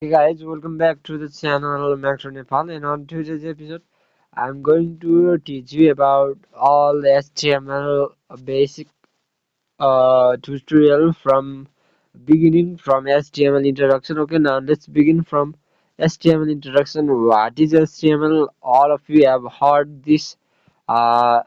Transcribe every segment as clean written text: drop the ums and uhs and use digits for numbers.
Hey guys, welcome back to the channel Macro Nepal, and on today's episode I'm going to teach you about all HTML basic tutorial from beginning from HTML introduction. Okay, now let's begin from HTML introduction. What is HTML? All of you have heard this uh,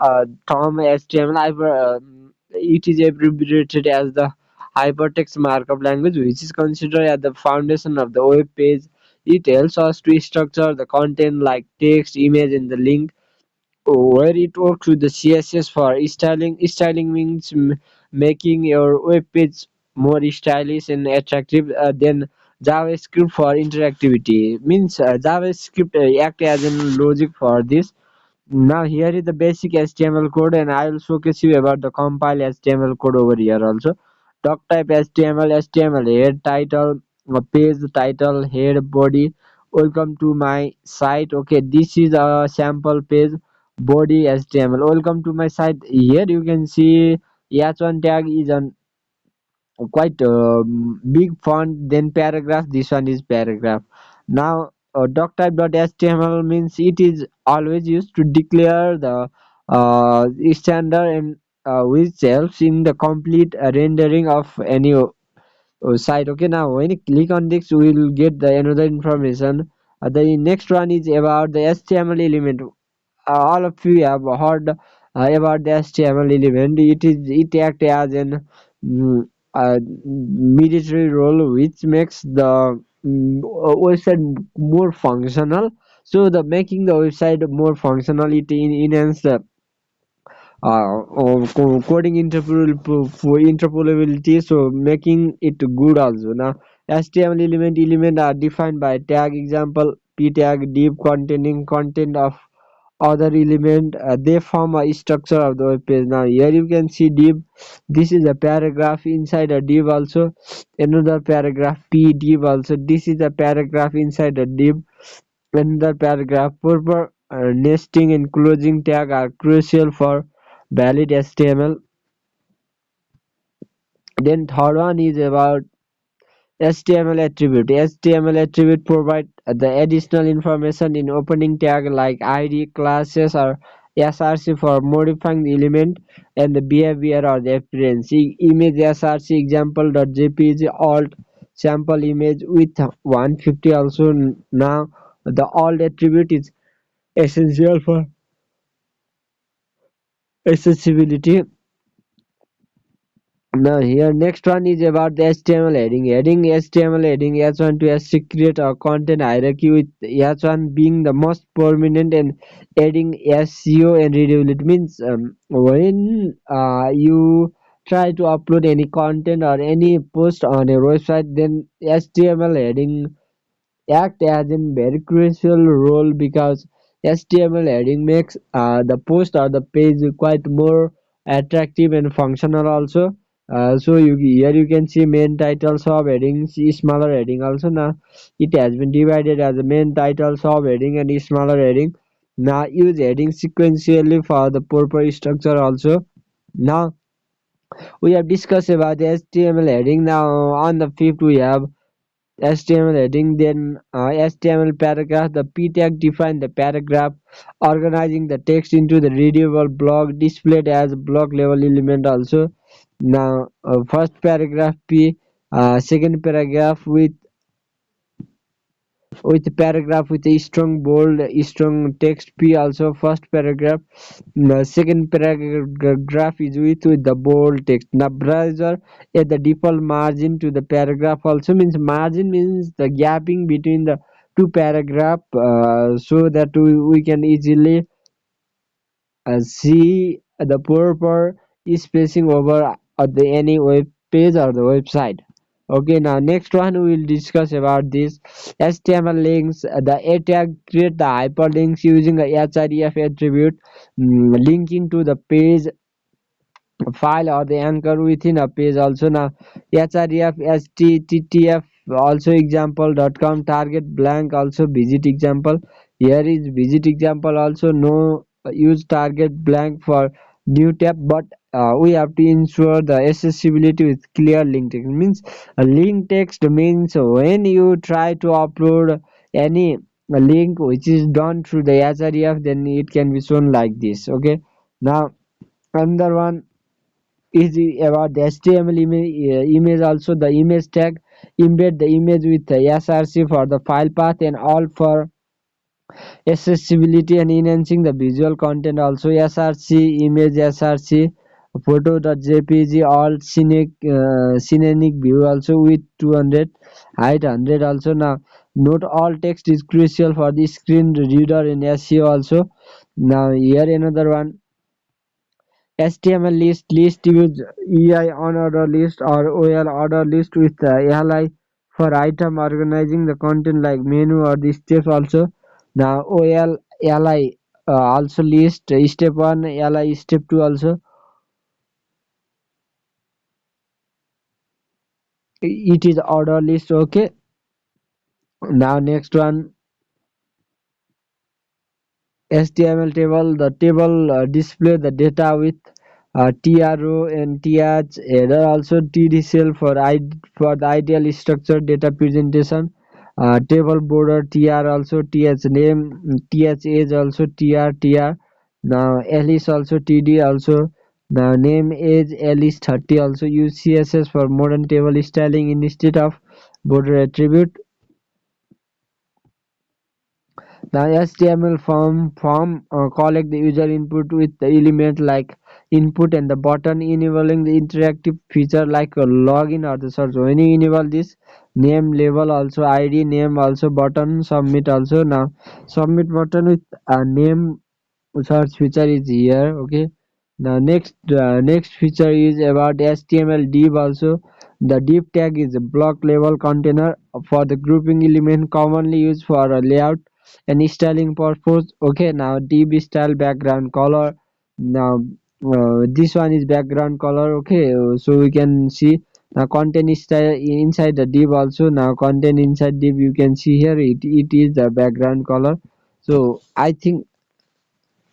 term HTML. It is abbreviated as the hypertext markup language, which is considered as the foundation of the web page. It helps us to structure the content like text, image, and the link where it works with the CSS for styling. Styling means making your web page more stylish and attractive. Then JavaScript for interactivity means JavaScript act as a logic for this. Now here is the basic HTML code, and I will showcase you about the compile HTML code over here also. Doc type HTML head title, page title, head body. Welcome to my site. Okay, this is a sample page. Body HTML. Welcome to my site. Here you can see h1 tag is an quite big font, then paragraph. This one is paragraph. Now doctype.html means it is always used to declare the standard, and which helps in the complete rendering of any site. Okay, now when you click on this we will get the another information. The next one is about the HTML element. All of you have heard about the HTML element. It acts as an mm, military role which makes the website more functional. So the making the website more functional, it enhance the coding interpolability, so making it good also. Now HTML element are defined by tag. Example: p tag, div containing content of other element. They form a structure of the web page. Now here you can see div. This is a paragraph inside a div also. Another paragraph, p div also. This is a paragraph inside a div. Another paragraph. Proper nesting and closing tag are crucial for valid HTML. Then third one is about HTML attribute. HTML attribute provide the additional information in opening tag like ID, classes, or SRC for modifying the element and the behavior or the appearance. Image SRC example.jpg alt sample image with 150 also. Now the alt attribute is essential for accessibility. Now here next one is about the HTML heading. HTML heading H1 to H3 create a content hierarchy with H1 being the most prominent and adding SEO and readability. Means when you try to upload any content or any post on a website, then HTML heading act as a very crucial role, because HTML heading makes the post or the page quite more attractive and functional also. So here you can see main title, sub heading, see smaller heading also. Now it has been divided as a main title, sub heading, and smaller heading. Now use heading sequentially for the proper structure also. Now we have discussed about the HTML heading. Now on the fifth we have HTML heading, then HTML paragraph. The p tag define the paragraph, organizing the text into the readable block displayed as block level element also. Now first paragraph p, second paragraph with paragraph with a strong bold strong text p also. First paragraph. Second paragraph is with the bold text. Now browser at the default margin to the paragraph also. Means margin means the gapping between the two paragraph, so that we can easily see the proper spacing over the any web page or the website. Okay, now next one we will discuss about this HTML links. The a tag create the hyperlinks using a href attribute, linking to the page file or the anchor within a page also. Now href httf also example.com target blank also visit example. Here is visit example also. No use target blank for new tab, but we have to ensure the accessibility with clear link text. Means link text means when you try to upload any link which is done through the href, then it can be shown like this. Okay, now another one is about the html image. Also the image tag embed the image with the src for the file path and all for accessibility and enhancing the visual content. Also src image, src photo.jpg, all scenic view also with 200 height 100. Also now note all text is crucial for the screen reader in seo also. Now here another one, HTML list use EI on order list or OL order list with LI for item organizing the content like menu or the steps also. Now OL LI also list step 1 LI step 2 also. It is order list. Okay. Now next one, HTML table. The table display the data with TRO and TH header, also TD cell for the ideal structured data presentation. Table border TR, also TH name, TH age, also TR. Now Alice also TD also. Now name age Alice 30, also use CSS for modern table styling instead of border attribute. The HTML form collect the user input with the element like input and the button, enabling the interactive feature like a login or the search. When you enable this, name label also ID name also button submit also. Now submit button with a name search feature is here. Okay, the next feature is about HTML div. Also the div tag is a block level container for the grouping element commonly used for a layout and styling purpose. Okay, now div style background color. Now this one is background color. Okay, so we can see now content is style inside the div also. Now content inside div you can see here, it is the background color. So I think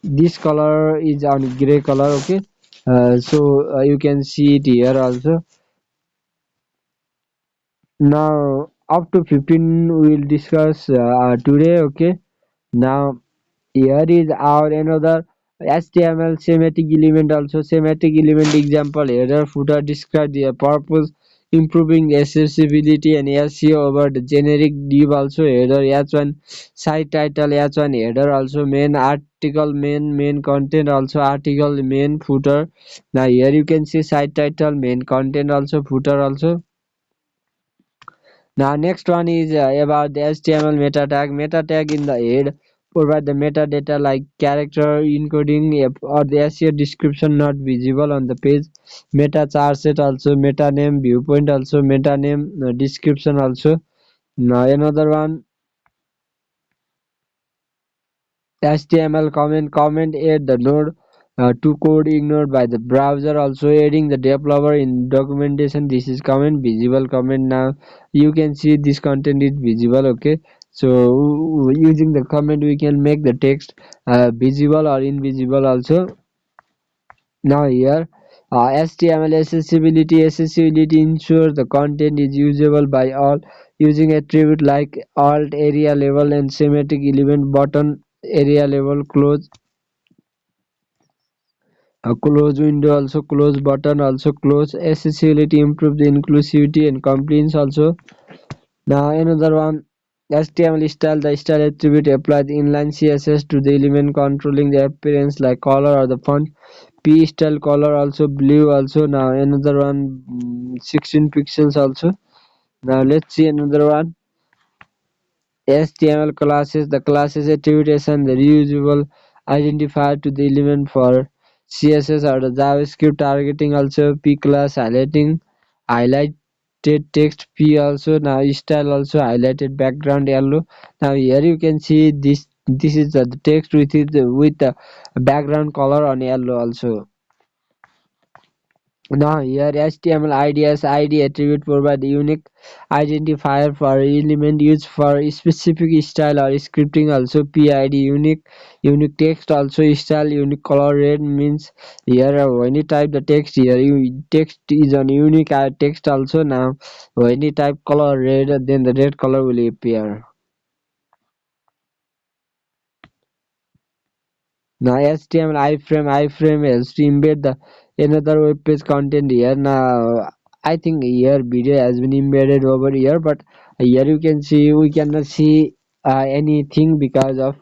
this color is on gray color. Okay, so you can see it here also. Now up to 15 we will discuss today. Okay, now here is our another HTML semantic element. Also semantic element example, header footer describe their purpose, improving accessibility and SEO over the generic div. Also header h1 site title, h1 header, also main article, main content, also article main footer. Now here you can see site title, main content, also footer also. Now next one is about the HTML meta tag. Meta tag in the head provide the metadata like character encoding or the SEO description not visible on the page. Meta char set also, meta name viewpoint also, meta name description also. Now another one, HTML comment add the node to code ignored by the browser, also adding the developer in documentation. This is comment visible comment. Now you can see this content is visible. Okay, so using the comment we can make the text visible or invisible also. Now here HTML accessibility ensures the content is usable by all using attribute like alt area level and semantic element button area level close, a close window also, close button also, close accessibility improve the inclusivity and compliance also. Now another one, HTML style, the style attribute applies inline CSS to the element controlling the appearance like color or the font. P style color also, blue also. Now another one, 16 pixels also. Now let's see another one, HTML classes, the classes attribution, the reusable identifier to the element for CSS or the JavaScript targeting also. P class highlighting highlighted text. P also. Now style also highlighted background yellow. Now here you can see this is the text with the background color on yellow also. Now here HTML IDs ID attribute provide unique identifier for element used for a specific style or scripting. Also PID unique text, also style unique color. Red means here when you type the text here, text is on unique text also. Now when you type color red, then the red color will appear. Now HTML iframe helps to embed the another web page content here. Now I think here video has been embedded over here, but here you can see we cannot see anything because of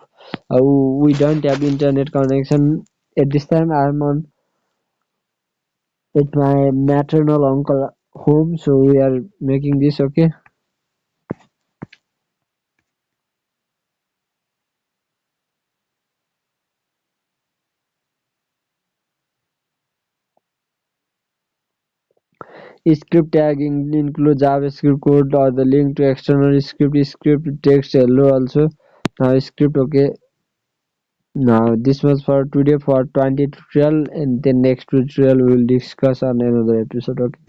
we don't have internet connection at this time. I'm on at my maternal uncle home, so we are making this. Okay, script tagging includes JavaScript code or the link to external script text hello also. Now script, okay. Now this was for today for 20 tutorial, and then next tutorial we will discuss on another episode. Okay.